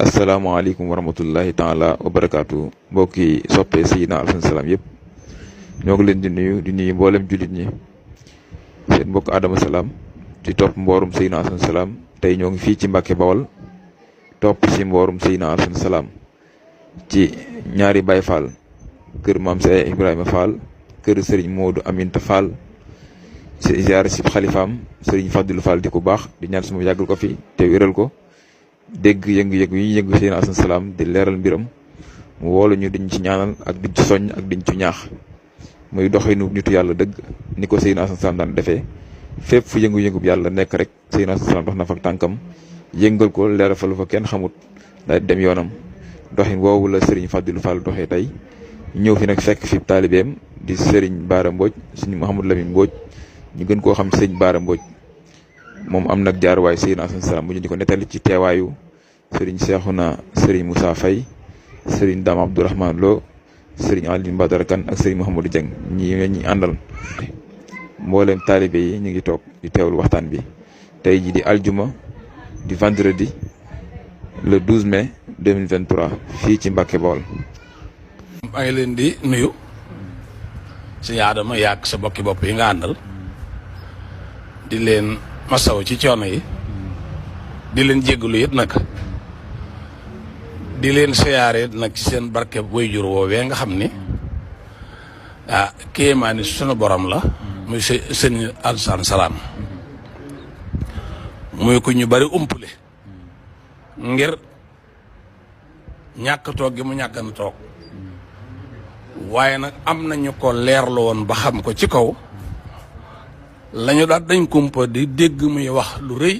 asalaamaaleykum wa rahmatullahi taala wa barakaatu mbokki soppee Seydina Alassane Salam yëpp ñoo ngi leen di nuyu mboolem jullit ñi seen mbokk Adama Salam di topp mboorum Seydina Alassane Salam tey ñoo ngi fii ci Mbàkke Bawol topp si mboorum Seydina Alassane Salam ci ñaari Baay Fall kër maam Seex Ibrahima Fall kër Serigne Modou Aminta Fall si ziyaare si xalifaam Serigne Fadilou Fall di ko baax di ñaan suma yàggal ko fi te wéral ko dégg yëngu-yëngu yi yëngu Seydina Alassane Salam di leeral mbiram mu woolu ñu diñ ci ñaanal ak diñ ci soññ ak diñ ci ñaax muy doxinu nitu yàlla dëgg ni ko Seydina Alassane Salam daan defee fépp fu yëngu-yëngu bi yàlla nekk rek Seydina Alassane Salam dox na fa tànkam yëngal ko leeral fa lu fa kenn xamut daal di dem yoonam doxin woowu la Serigne Fadilou Fall doxee tey ñëw fi nag fekk fi taalibeem di Serigne Bara Mbodj suñu Mouhamadou Lamine Mbodj ñu gën koo xam ci Serigne Bara Mbodj moom am nag jaar waaye Seydina Alassane Salam bu ñu di ko nettali ci teewaayu Serigne Cheikhouna Serigne Moussa Faye Serigne Dame Abdourahmane Lo Serigne Aline Badara Kane ak Serigne Mouhamadou Dieng ñi àndal mboolem taalibe yi ñu ngi toog di teewlu waxtaan bi tey ji di aljuma di vendredi le 12 mai 2023 fii ci Mbàkke Bawol. maa ngi leen di nuyu si Adama yàgg sa bokki bopp yi nga àndal di leen masaw ci coono yi di leen jéggalu it nag di leen siyaare nag ci seen barke waajur woowee nga xam ni kéemaani sunu borom la muy sëñ Alassane Salam muy ko ñu bari umpule ngir ñàkk toog gi mu ñàkk na toog waaye nag am nañu ko leerlu woon ba xam ko ci kaw lañu daal dañ kumpa di dégg muy wax lu rëy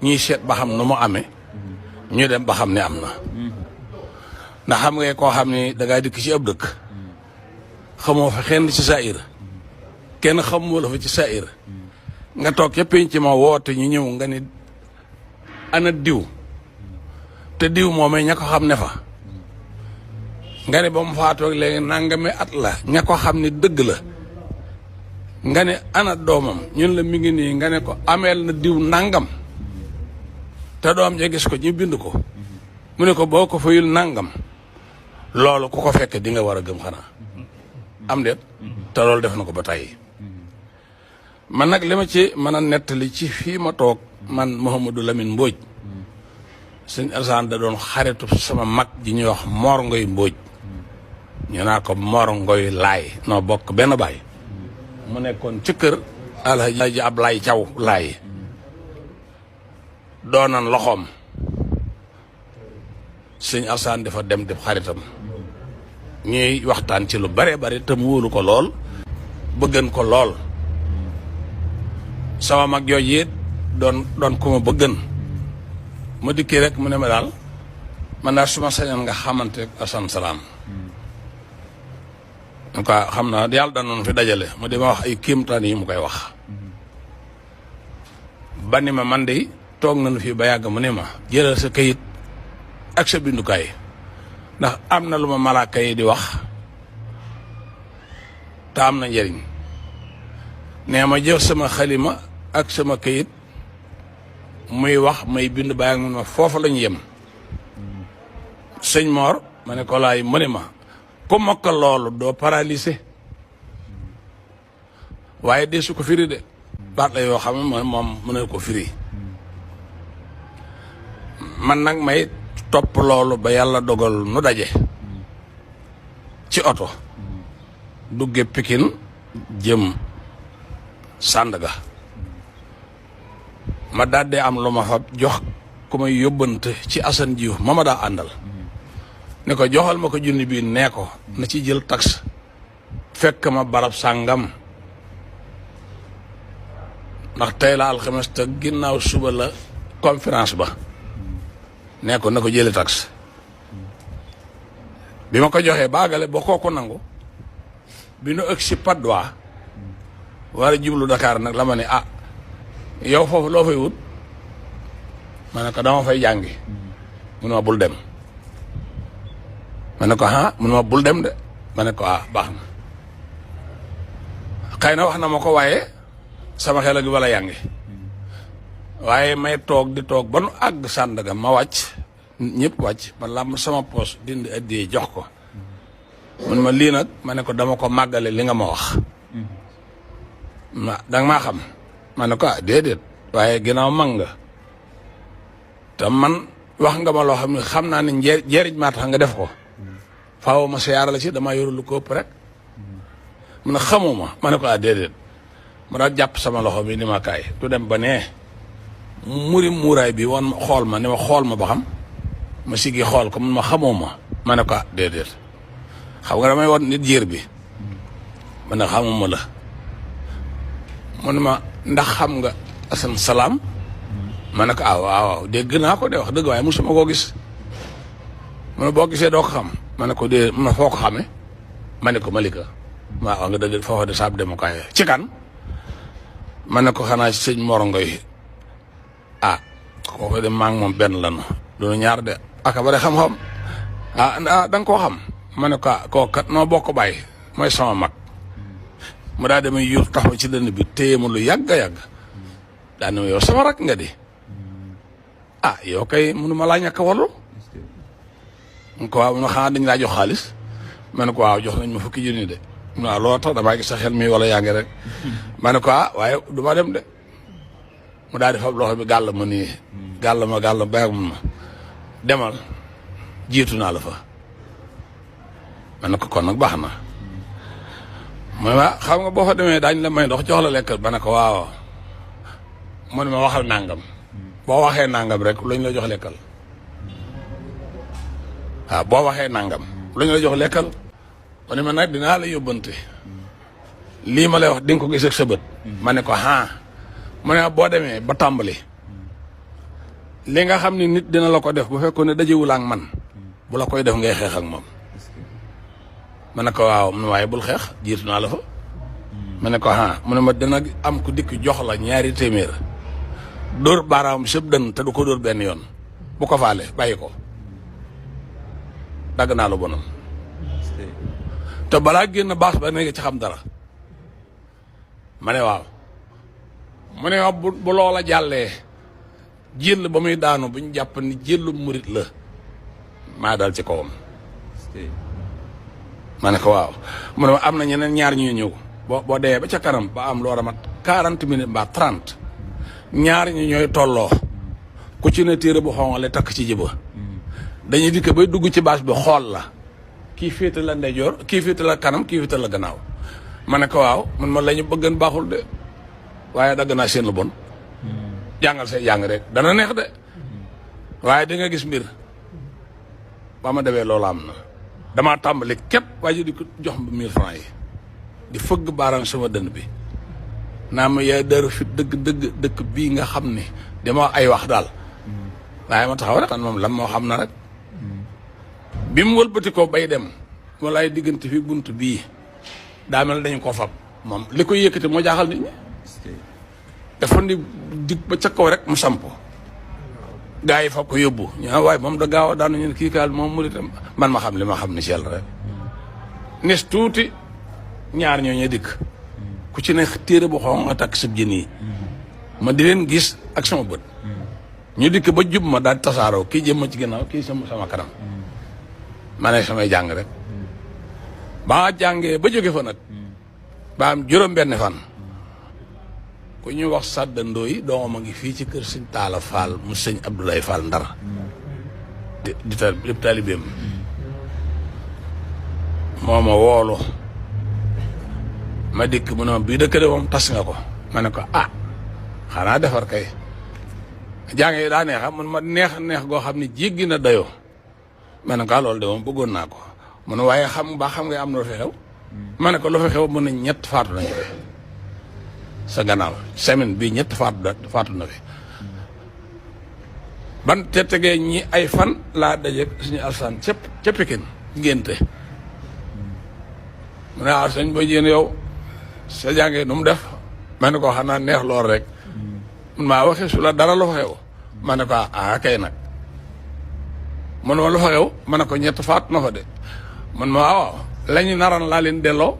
ñuy seet ba xam nu mu amee ñu dem ba xam ne am na ndax xam nga koo xam ne dangaa dikk ci ab dëkk xamoo fa xenn ci saayir kenn xamoo la fa ci saayir nga toog ca penc ma woote ñu ñëw nga ne ana diw te diw moomee ña ko xam ne fa nga ne ba mu faatoog léegi nangami at la ña ko xam ne dëgg la nga ne ana doomam ñun la mi ngi nii nga ne ko ameel na diw nangam te doom ja gis ko ñu bind ko mu ne ko boo ko fayul nangam loolu ku ko fekk di nga war a gëm xanaa am déet te loolu def na ko ba tey man nag li ma ci mën a nettali ci fii ma toog man Mouhamadou Lamine Mbodj sëñ Alassane da doon xaritu sama mag ji ñuy wax Mor Ngoy Mbodj ñu naa ko Mor Ngoy Laay noo bokk benn baay mu nekkoon ci kër Alhaji Ablaye Thiaw Laay doonan loxoom sëñ Alassane dafa dem def xaritam ñuy waxtaan ci lu bare bare te mu wóolu ko lool bëggan ko lool sama mag jooju it doon ku ma bëggan ma dikkee rek mu ne ma daal man daal suma sañoon nga xamante Alassane Salam en tout cas xam naa yàlla danoon fi dajale mu di ma wax ay kéemtaan yi mu koy wax ba ni ma man de toog nañu fii ba yàgg mu ne ma jëlal sa kayit ak sa bindukaay ndax am na lu ma malaaka yi di wax te am na njëriñ nee ma jël sama xalima ak sama kayit muy wax may bind bàyyi mun ma foofu lañu yem sëñ Mor ma ne ko laay mu ne ma ku mokkal loolu doo paralysé waaye de su ko firi de baat la yoo xam ne moom mën na ko firi man nag may topp loolu ba yàlla dogal nu daje ci oto dugge Pikine jëm Sandaga ma daal am lu ma fa jox ku may yóbbante ci Assane Diouf ma daa àndal ne ko joxal ma ko junni bii nee ko na ci jël tax fekk ma barab sàngam ndax tey la alxames te ginnaaw suba la conférence ba nee ko na ko jëli tax bi ma ko joxee baagale ba kooku nangu bi nu ëgg si Patte d'Oie war a jublu Dakar nag la ma ne yow foofu loo fay wut ma ne ko dama fay jàngi mu ne ma bul dem ma ne ko mu ne ma bul dem de ma ne ko baax na xëy na wax na ma ko waaye sama xel gi wala yaa ngi waaye may toog di toog ba nu àgg Sandaga ma wàcc ñëpp wàcc ma làmb sama poos dindi addiyee jox ko mun ma lii nag ma ne ko dama ko màggale li nga ma wax danga maa xam ma ne ko déedéet waaye ginnaaw mag nga te man wax nga ma loo xam ne xam naa ne njeriñ maa tax nga def ko faaw ma siyaara la ci damaa yoru lu ko ëpp rek mu ne xamuma ma ne ko déedéet mu daal jàpp sama loxo bi ni ma kaay du dem ba nee muuraay bi woon xool ma ni ma xool ma ba xam ma siggi xool ko mun ma xamoo ma ne ko déedéet xam nga damay won nit jiir bi ma ne xamuma la mu ne ma ndax xam nga asan salaam ma ne ko waaw dégg naa ko de wax dëgg waaye mosuma koo gis mu ne boo gisee doo ko xam ma ne ko dee ma foo ko xamee ma ne ko Malika waaw nga dëgg foofa de saab demukaay ci kan ma ne ko xanaa sëñ Mor Ngoy kooku de maa ngi moom benn lanu doonu ñaar de aka bare xam-xam da nga koo xam ma ne ko kooku kat noo bokk bàyyi mooy sama mag mu daa demee yur tax ma ci dënn bi téye ma lu yàgg a yàgg daa ne ma yow sama rak nga di yow kay mënu ma laa ñàkk a wallu mu ko waaw mu xanaa dañ laa jox xaalis ma ne ko waaw jox nañ ma fukki junni de waaw loolu tax damaa gis sa xel mi wala yaa ngi rek ma ne ko waaye du ma dem de mu daal di fab loxo bi gàll ma nii gàll ma bàyyi mun ma demal jiitu naa la fa ma ne ko kon nag baax na mooy ma xam nga boo fa demee daañ la may ndox jox la lekkal ba ne ko waaw mu ne ma waxal nangam boo waxee nangam rek luñ la jox lekkal waaw boo waxee nangam luñ la jox lekkal mu ne ma nag dinaa la yóbbante lii ma lay wax di nga ko gis ak sa bët ma ne ko mu ne boo demee ba tàmbali li nga xam ne nit dina la ko def bu fekkoon ne dajewul ak man bu la koy def ngay xeex ak moom ma ne ko waaw mu ne waaye bul xeex jiitu naa la fa ma ne ko mu ne ma dina am ku dikk jox la 2 téeméer dóor baaraam sëb dën te du ko dóor benn yoon bu ko faale bàyyi ko dagg naa la bonam te balaa génn baax ba ne nga ci xam dara ma ne waaw mu ne waaw bu loola jàllee jël ba muy daanu bu ñu jàpp ni jëllu murit la maa dal ci kawam ma ne ko waaw mu ne am na ñeneen ñaar ñuy ñëw boo dee ba ca kanam ba am loo ramat 40 minutes mbaa 30 ñaar ñi ñooy tolloo ku ci ne téere bu xonqale takk ci jëba dañuy dikk bay dugg ci baas bi xool la kii féete la ndeyjoor kii féete la kanam kii féete la gannaaw ma ne ko waaw man ma la ñu bëggan baaxul de waaye dagg naa seen lu bon jàngal say jàng rek dana neex de waaye di nga gis mbir ba ma demee loolu am na damaa tàmbali képp waaye di ko jox 1000 francs yi di fëgg baaraam sama dënn bi naa ma yaay dara fit dëkk bii nga xam ne dama ay wax daal waaye ma taxaw rek kan moom lan moo xam na rek bi mu wëlbati ko bay dem walaay diggante fi bunt bii daa mel dañu ko fab moom li ko yëkkati moo jaaxal nit ñi dafa di dig ba ca kaw rek mu samp gaa yi fab ko yóbbu ñu waaye moom da gaaw a daanu ñu ne kii kaal moom mu itam man ma xam li ma xam ne ci yàlla rek nes tuuti ñaar ñooñu dikk ku ci ne téere bu xonq nga takk sëb jën yi ma di leen gis ak sama bët ñu dikk ba jub ma daal tasaaroo kii jëm ma ci ginnaaw kii sama kanam ma ne samay jàng rek ba jàngee ba jóge fa nag ba am juróom-benn fan ku ñuy wax sàddandoo yi doomam a ngi fii ci kër sëñ Taala Fall mu sëñ Abdoulaye Fall Ndar di taalibeem moo ma woolu ma dikk mu ne ma bii dëkk de moom tas nga ko ma ne ko xanaa defar kay jàng yi daa neexa man ma neex goo xam ne jéggi na dayoo ma ne ko loolu de moom bëggoon naa ko mu ne waaye xam nga am na lu fi xew ma ne ko lu fi xew mën nañ 3 faatu nañ fi sa gannaaw semaine bii 3 faatu na fi ban te tegee ñi ay fan laa daje suñu alsaan ca Pikine ngénte mu ne sëñ ba jéen yow sa jàngee nu mu def ma ne ko xanaa neex lool rek mun maa waxee su la dara lu fa xew ma ne ko kay nag mun ma lu fa xew ma ne ko 3 faatu na fa de mun ma waaw lañu naran laa leen delloo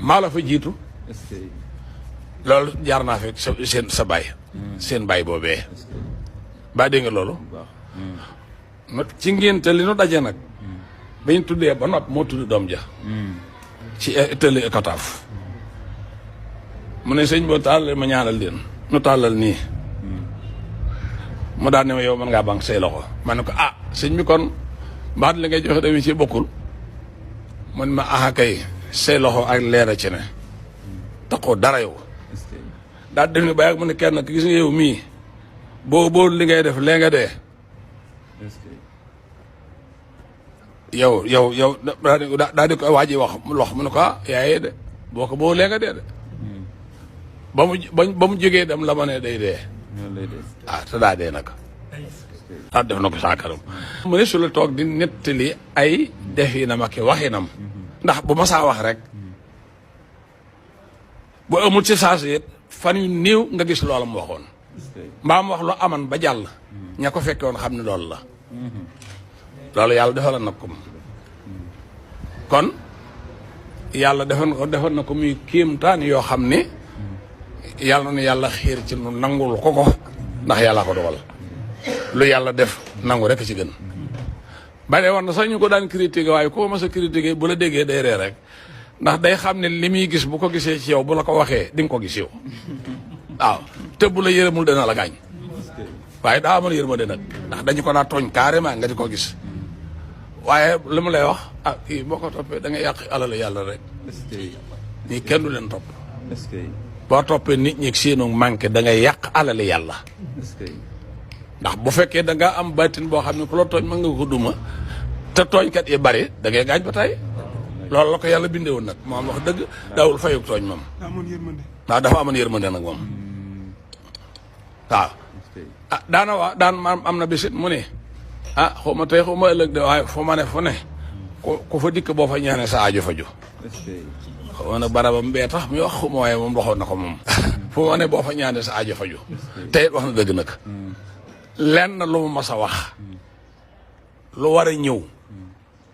maa la fa jiitu loolu jaar naa fekk sa baay seen baay boobee ba dégg nga loolu ci ngénte li nu daje nag bañ tuddee ba nopp moo tudd doom ja ci tëli Icotaf mu ne sëñ boo tàllal ma ñaanal leen nu tàllal nii mu daan ne ma yow mën ngaa bank say loxo ma ne ko ah sëñ bi kon mbaat li ngay joxe dawi ci bokkul man ma aha kay say loxo ak leer a ci ne taxoo dara yow daal def ni ba yàgg mu ne kenn gis nga yow mii boo li ngay def lee nga dee yow daal di ko waa ji wax lox mu ne ko ah yaayee de boo lee nga dee de ba mu jógee dem la ma ne day dee te daa dee nag def na ko saakaram mu ne su la toog di nettali ay definam ak waxinam ndax bu ma saa wax rek bu amul ci saas it fan yu néew nga gis loola mu waxoon mbaa mu wax lu aman ba jàll ña ko fekke woon xam ne loolu la loolu yàlla defal na ko kon yàlla defal na ko muy kéemtaan yoo xam ne yàlla na yàlla xiir ci nu nangul ko ndax yàlla ko dogal lu yàlla def nangu rek ci gën bare war na sax ñu ko daan critiquer waaye koo mas a critiquer bu la déggee day ree rek ndax day xam ne li muy gis bu ko gisee ci yow bu la ko waxee di nga ko gis yow waaw te bu la yërëmul dana la gaañ waaye daa amal yërmande nag ndax dañu ko naa tooñ carrément nga di ko gis waaye li mu lay wax ah kii boo ko toppee da nga yàq alalu yàlla rek ñii kenn du leen topp boo toppee nit ñi seenu manqué da ngay yàq alali yàlla ndax bu fekkee da nga am baatin boo xam ne ku la tooñ mën nga ko duma te tooñkat yi bari da ngay gaañ ba tey loolu la ko yàlla bindee woon nag moom wax dëgg daawul fayuk tooñ moom waaw dafa amoon yërmande nag moom waaw ah daana waa daan maam am na bisit mu ne ah xaw ma tey xaw ma ëllëg de waaye fu ma ne fu ne ku fa dikk boo fa ñaanee sa aajo faju xaw ma nag barabam bee tax muy wax xuma waaye moom waxoon na ko moom fu ma ne boo fa ñaanee sa aajo faju te it wax na dëgg nag lenn lu mu mas a wax lu war a ñëw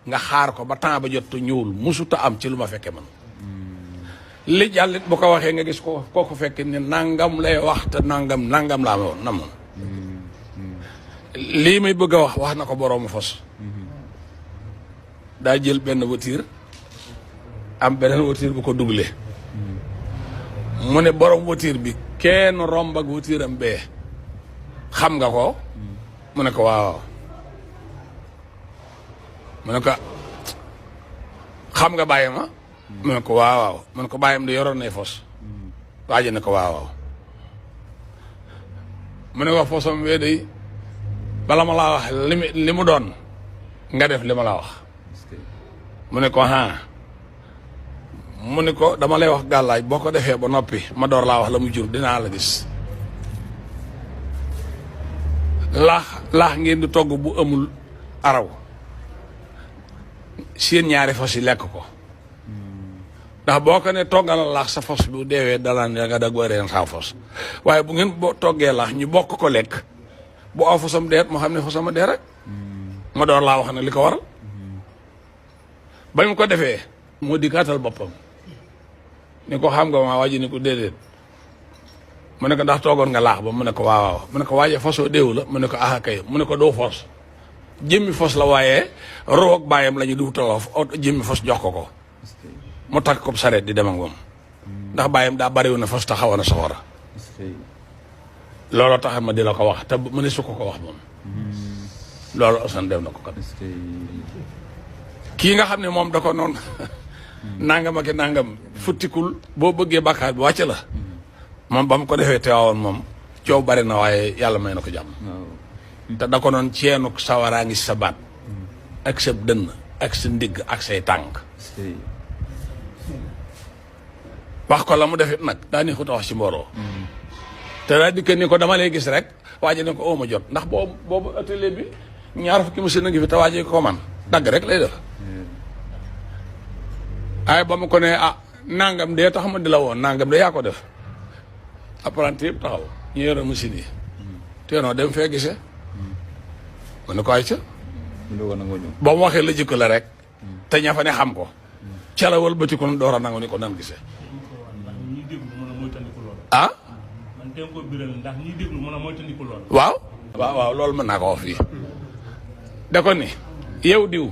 nga xaar ko ba temps ba jot ñëwul musuta am ci lu ma fekke man li jàllit bu ko waxee nga gis ko kooku fekke ne nangam lay wax te nangam laa ma woon na moon lii may bëgg a wax na ko boroomu fos daa jël benn voiture am beneen voiture bu ko dugle mu ne borom voiture bi kenn romb ak voiture am bee xam nga ko mu ne ko waaw mu ne ko xam nga bàyyi ma mu ne ko waaw mu ne ko bàyyam de yoroon nay fos waaji ne ko waaw mu ne ko fosam wee day bala ma laa wax li mu doon nga def li ma laa wax mu ne ko mu ne ko dama lay wax gàllaaj boo ko defee ba noppi ma door laa wax la mu jur dinaa la gis laax ngeen di togg bu amul araw seen ñaari fos yi lekk ko ndax boo ko ne toggal laax sa fos bu deewee dalaan nga dag wareen saa fos waaye bu ngeen boo toggee laax ñu bokk ko lekk bu aw fosam deet moo xam ne fosama dee rek ma door laa wax ne li ko waral ba mu ko defee moo di gàttal boppam ni ko xam nga ma waaji ni ko déedéet mu ne ko ndax toogoon nga laax ba mu ne ko waaw mu ne ko waaje fosoo déewu la mu ne ko aha kay mu ne ko doo fos jëmmi fos la waaye roog bàyyam la ñu di wutal jëmmi fos jox ko mu takk ko sareet di dem ak moom ndax bàyyam daa bariwu na fos te xaw na safara looloo tax ma di la ko wax te mu ne su ko wax moom loolu osan def na ko kat kii nga xam ne moom da ko noonu nangam ak nangam futtikul boo bëggee bàkkaar bi wàcc la moom ba mu ko defee teewoon moom coow bari na waaye yàlla may na ko jàmm te da ko noon ceenuk sawaraa ngi sa baat ak sa dënn ak sa ndigg ak say tànk wax ko la mu defit nag daa ni xuta wax ci mbooloo te daa dikk ni ko dama lay gis rek waaje ne ko ooma jot ndax boobu atelier bi ñaar fukki machine a ngi fi te waaje ko man dagg rek lay def ay ba mu ko ne nangam dee tax ma di la woon nangam de yaa ko def apprenti yëpp taxaw ñu yore machine yi te noo dem fee gisee mu ne ko ay ca ba mu waxee la jikko la rek te ña fa ne xam ko ca la wëlbati ko door a nangu ni ko nan gisee man ko biral ndax ñi déglu mën a moytandiku lool waaw loolu mën naa ko wax fii da ko ni yow diw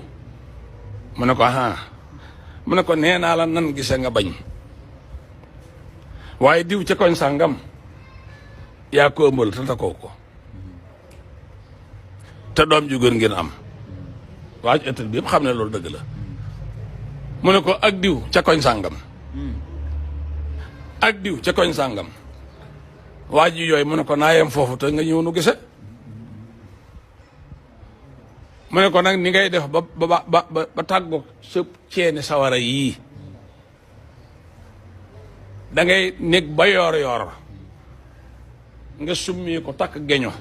mu ne ko mu ne ko nee naa la nan gise nga bañ waaye diw ca koñ sàngam yaa ko ëmbal te takoo ko te doom ju góor ngeen am waa ëttal bi yëpp xam ne loolu dëgg la mu ne ko ak diw ca koñ sàngam ak diw ca koñ sàngam waa ji yooyu mu ne ko naa yem foofu te nga ñëw nu gise mu ne ko nag ni ngay def ba tàggoog sa ceeni sawara yii da ngay nekk ba yoor nga summi ko takk geño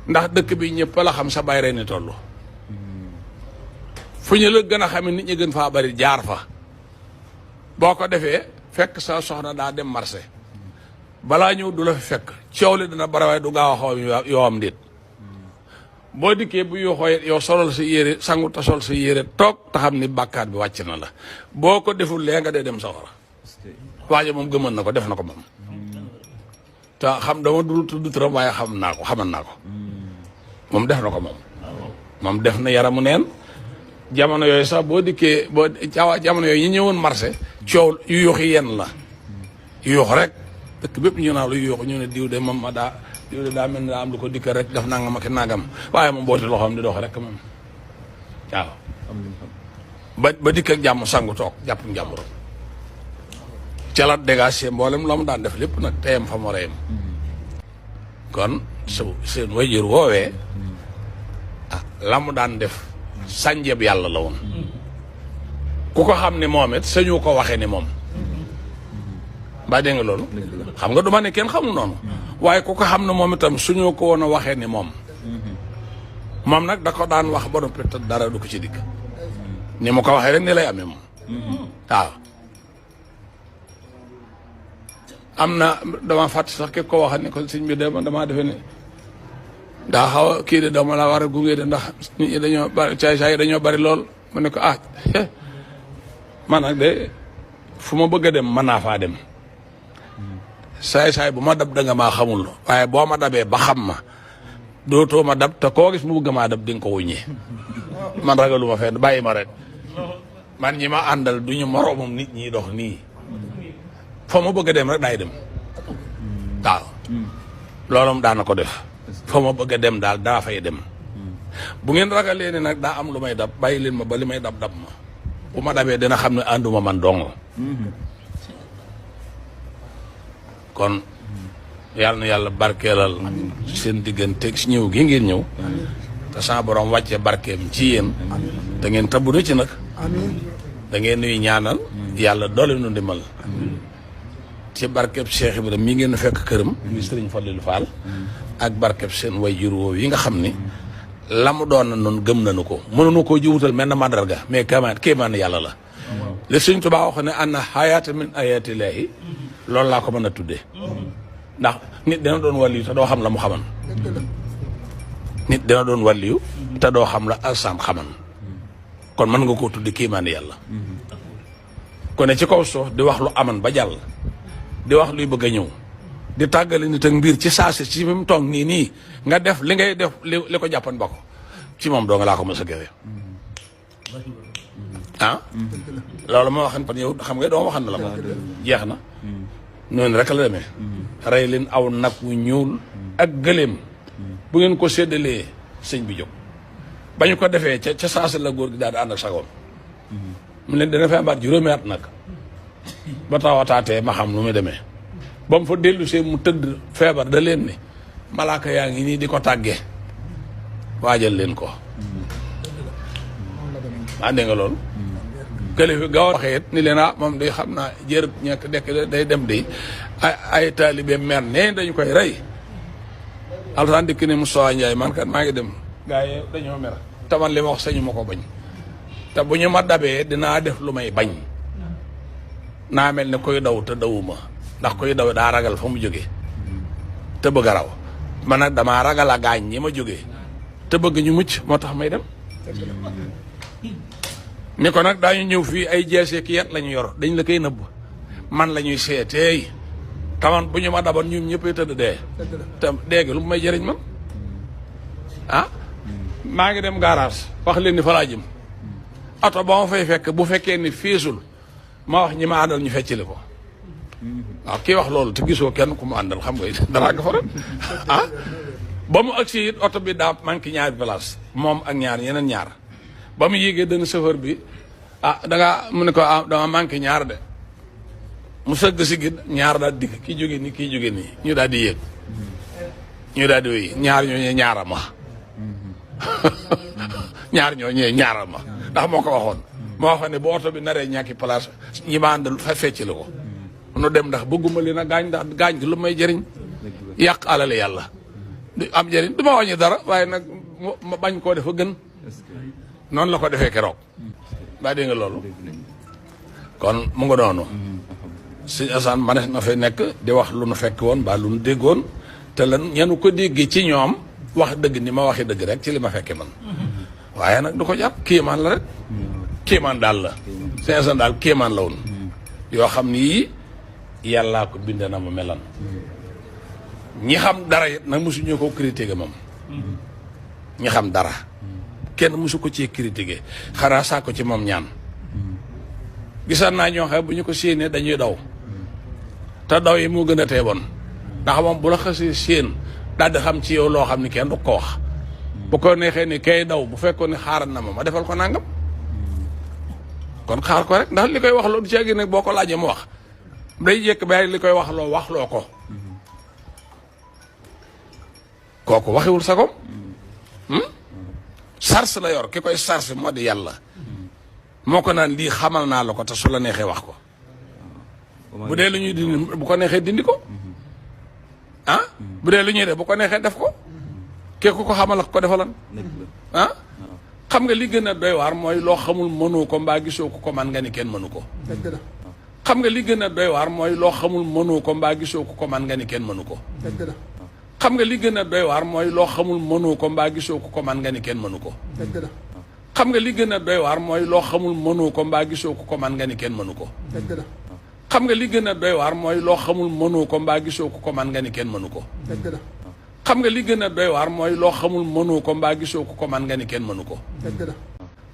ndax dëkk bi ñëpp la xam sa bayre ni toll fu ñu la gën a xam nit ñi gën faa bari jaar fa boo ko defee fekk sa soxna daa dem marché balaa ñëw du la fi fekk coow li dina bari waaye du gaaw a xaw yoo am déet boo dikkee bu yoo xooy yow solal sa yére sangu ta sol sa yére toog te xam ni bàkkaat bi wàcc na la boo ko deful lee nga dee dem sawara waaye moom gëmën na ko def na ko moom te xam dama dul tudd turam waaye xaman naa ko moom def na ko moom def na yaramu neen jamono yooyu sax boo dikkee jamono yooyu ñi ñëwoon marché coow yu yuuxi yenn la yu yuux rek dëkk bépp ñu naa lu yu yuuxu ñu ne diw de moom diw de daa mel ni daa am lu ko dikk rek def nangam ak nangam waaye moom booti loxoom di dox rek moom waaw ba dikk ak jàmm sangu toog jàpp njàmbur ca la dégagé mboolem la mu daan def lépp nag teyam fa mu war a yem kon seen wajur woowee la mu daan def sànjeb yàlla la woon ku ko xam ne moom it sañu ko waxee ni moom mbaa dégg nga loolu xam nga du ma ne kenn xamul noonu waaye ku ko xam ne moom itam suñu ko woon a waxee ni moom nag da ko daan wax ba noppi te dara du ko ci dikk ni mu ko waxee rek ni lay amee moom waaw am na dama fàtt sax képp ko waxal ne ko sëñ bi damaa defe ne daa xaw a kii de dama la war a gunge de ndax nit ñi dañoo bari caay dañoo bari lool mu ne ko man nag de fu ma bëgg a dem mën naa faa dem saay bu ma dab da nga maa xamul waaye boo ma dabee ba xam ma dootoo ma dab te koo gis mu bëgg maa dab di nga ko wuññee man ragalu ma fenn bàyyi ma rek man ñi ma àndal du ñu moroomam nit ñi dox nii fa ma bëgg a dem rek daay dem waaw loolu daana ko def fa ma bëgg a dem daal daa fay dem bu ngeen ragalee ne nag daa am lu may dab bàyyi leen ma ba li may dab ma bu ma dabee dina xam ne ànduma man dong kon yàlla na yàlla barkeelal seen digganteeg si ñëw gi ngeen ñëw te sa borom wàcce barkeem ci yéen da ngeen tabbu na ci nag da ngeen nuy ñaanal yàlla doole nu ndimbal ci barkeb Cheikh Ibrahima mi ngeen fekk këram mi Sëriñ Fallilu Fall ak barkeb seen waajur woowu yi nga xam ni la mu doon na noonu gëm nañu ko mënuñu koo jiwutal mel na mandarga mais kéemaan yàlla la li Sëriñ Tuubaa wax ne anna hayaata min ayatillaahi loolu laa ko mën a tuddee ndax nit dina doon wàlliyu te doo xam la mu xaman nit dina doon wàlliyu te doo xam la alsaan xaman kon mën nga koo tudde kéemaan yàlla kon ne ci kaw suuf di wax lu aman ba jàll di wax luy bëgg a ñëw di tàggale nit ak mbir ci saasi ci fi mu toog nii nga def li ngay def li ko jàppan ba ko ci moom doo nga laa ko mos a gëwee loolu ma waxan pan yow xam nga doo waxan na la ko jeex na noonu rek la demee rey leen aw nag wu ñuul ak gëléem bu ngeen ko séddalee sëñ bi jóg ba ñu ko defee ca saasi la góor gi daal di ànd ak sagoom mu leen dana fa amaat juróomi at nag ba tawataatee ma xam lu muy demee ba mu fa dellu see mu tëdd feebar da leen ni malaaka yaa ngi nii di ko tàggee waajal leen ko dégg nga loolu këlifi gaaw waxee it ni leen moom day xam naa jërëb ñekk dekk day dem di ay taalibe mer ne dañu koy rey alsaan dikk ni Moustapha Ndiaye man kat maa ngi dem gaa yi dañoo mer te man li ma wax sañu ma ko bañ te bu ñu ma dabee dinaa def lu may bañ naa mel ne koy daw te dawuma ndax koy daw daa ragal fa mu jógee te bëgg a raw man nag damaa ragal a gaañ ñi ma jógee te bëgg ñu mucc moo tax may dem ni ko nag daañu ñëw fii ay jeesee ki yet la ñu yor dañ la koy nëbb man la ñuy seeteey taman bu ñu ma daban ñun ñëppay tëdd dee te déegi lu mu may jëriñ man maa ngi dem garage wax leen ni fa laa jëm oto ba ma fay fekk bu fekkee ni feesul ma wax ñi ma àndal ñu feccali ko waaw kii wax loolu te gisoo kenn ku mu àndal xam nga dara nga fa ren ah ba mu agsi it oto bi daa manqué ñaari place moom ak ñaar yeneen ñaar ba mu yéegee dana chauffeur bi mu ne ko dama manqué ñaar de mu sëgg si gi ñaar daal dikk kii jóge nii kii jóge nii ñu daal di yéeg ñu daal di wéy ñaar ñooñee ñaara ma ñaar ñooñee ñaara ma ndax moo ko waxoon moo waxoon ne bu oto bi naree ñàkki place ñi ma àndal fa fecc la ko nu dem ndax bëgguma leen a gaañ ndax gaañ gi lu may jëriñ yàq alale yàlla du am jëriñ du ma wàññi dara waaye nag ma bañ koo defa gën noonu la ko defee keroog baa dégg nga loolu kon mu nga noonu sëñ Assane manes na fay nekk di wax lu nu fekk woon mbaa lu nu déggoon te lan ñenu ko déggee ci ñoom wax dëgg ni ma waxi dëgg rek ci li ma fekke man waaye nag du ko jàpp kéemaan la rek kéemaan daal la sëñ Assane daal kéemaan la woon yoo xam ni yii yàllaa ko bind na ma melan ñi xam dara it nag mosuñu ko critiquer moom ñi xam dara kenn mosu ko ci critiquer xanaa saa ko ci moom ñaan gisaan naa ñoo xam bu ñu ko séenee dañuy daw te daw yi moo gën a teeboon ndax moom bu la xasee séen daal di xam ci yow loo xam ni kenn du ko wax bu ko neexee ni kay daw bu fekkoon ne xaaral na ma defal ko nangam kon xaar ko rek ndax li koy wax loo du ci àgg nag boo ko laajee mu wax day jekk ba li koy wax loo ko kooku waxiwul sagom sars la yor ki koy sars moo di yàlla moo ko naan lii xamal naa la ko te su la neexee wax ko bu dee lu ñuy dindi bu ko neexee dindi ko bu dee lu ñuy def bu ko neexee def ko keeku ko xamal ak ko defalan xam nga li gën a doy waar mooy loo xamul mënoo ko mbaa gisoo ko man nga ni kenn mënu ko xam nga li gën a doy waar mooy loo xamul mënoo ko mbaa gisoo ko man nga ni kenn mënu ko xam nga li gën a doy waar mooy loo xamul mënoo ko mbaa gisoo ko man nga ni kenn mënu ko xam nga li gën a doy waar mooy loo xamul mënoo ko mbaa gisoo ko man nga ni kenn mënu ko xam nga li gën a doy waar mooy loo xamul mënoo ko mbaa gisoo ko man nga ni kenn mënu ko xam nga li gën a doy waar mooy loo xamul mënoo ko mbaa gisoo ko man nga ni kenn mënu ko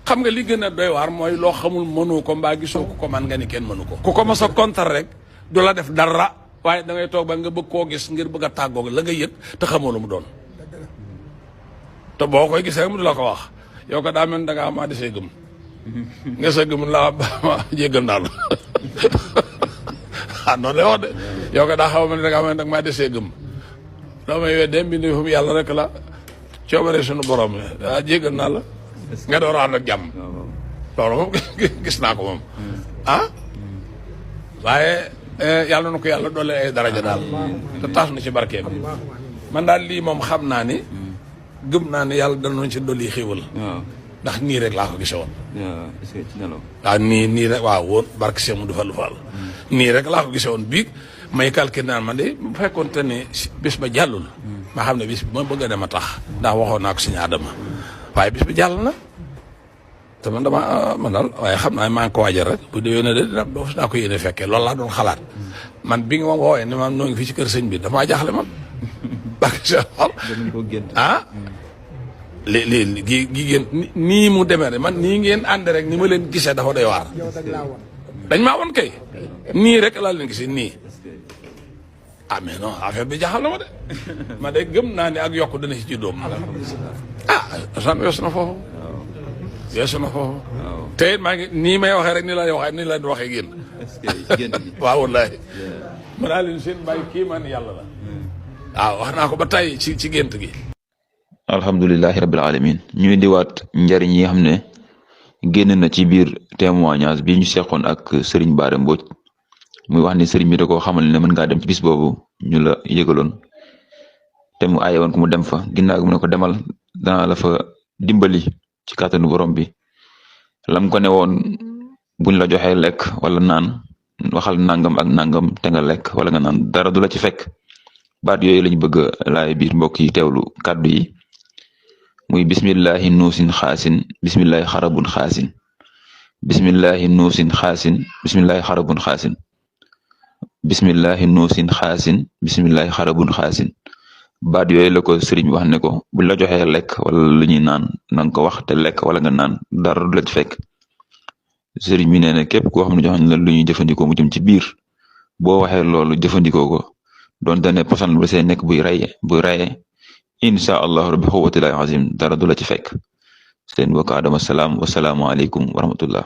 xam nga li gën a doy waar mooy loo xamul mënoo ko mbaa gisoo ko man nga ni kenn mënu ko ku ko mos a kontar rek du la def dara waaye da ngay toog ba nga bëgg koo gis ngir bëgg a tàggoog la nga yëg te xamoo lu mu doon te boo koy gisee rek mu du la ko wax yow ko daa mel da ngaa maa desee gëm nga sa gëm laa jéggal naa la noonu lay wax de yow ko daa xaw ma ne da ngaa mel da nga maa desee gëm doo may weddee mbindi fu mu yàlla rek la coobare suñu borom jéggal naa la nga door a ànd ak jàmm loolu moom gis naa ko moom waaye yàlla na ko yàlla doole ay daraja daal te taas na ci barkeem man daal lii moom xam naa ni gëm naa ne yàlla danoon ci dolli xéwal ndax nii rek laa ko gise woon waaw nii rek waaw woon barke Cheikh Modou Fallou Fall nii rek laa ko gise woon bii may calculer naan man de bu fekkoon te ne bis ba jàllul ma xam ne bis bi ma bëgg a dem a tax ndax waxoon naa ko Sëñ Adama waaye bis bi jàll na te man daal waaye xam naa maa ngi ko waajal rek bu déwénee de daa ko yéene fekkee loolu laa doon xalaat man bi nga ma woowee ne ma noo ngi fii ci kër sëñ bi damaa jaaxle man barke Cheikh Fall li gi génn nii mu demee rek man nii ngeen ànd rek ni ma leen gisee dafa doy waar dañ maa woon kay nii rek laa leen gisee nii mais non affaire bi jaaxal na ma de ma de gëm naa ne ak yokk dana ci doom san weesu na foofu te it maa ngi nii may waxee rek ni la waxee ni la waxee génn waaw wallahi ma daa leen seen bàyyi kii man yàlla la waaw wax naa ko ba tey ci gént gi alhamdulilahi rabbil alamin ñu indiwaat njariñ yi nga xam ne génn na ci biir témoignage bi ñu seqoon ak Serigne Bara Mbodj muy wax ni Serigne bi da koo xamal ne mën ngaa dem ci bis boobu ñu la yëgaloon te mu aaye woon ko mu dem fa ginnaaw mu ne ko demal danaa la fa dimbali ci kàttanu borom bi lam ko ne woon buñ la joxee lekk wala naan waxal nangam ak nangam te nga lekk wala nga naan dara du la ci fekk baat yooyu lañ bëgg a laay biir mbokk yi teewlu kàddu yi muy bismillahi nuusin xaasin bismillahi xarabun xaasin bismillahi nuusin xaasin bismillahi xarabun xaasin bismillahi nuusin xaasin bismillahi xarabun xaasin baat yooyu la ko sëriñ bi wax ne ko bu la joxee lekk wala lu ñuy naan na nga ko wax te lekk wala nga naan dara du la ci fekk sëriñ bi nee na képp koo xam ne jox nañ la lu ñuy jëfandikoo mu jëm ci biir boo waxee loolu jëfandikoo ko donte ne posan bu see nekk buy raye incha allah rabbi xuwatillahi azim dara du la ci fekk seen mbokk Adama Salam wasalaamualeykum wa rahmatullah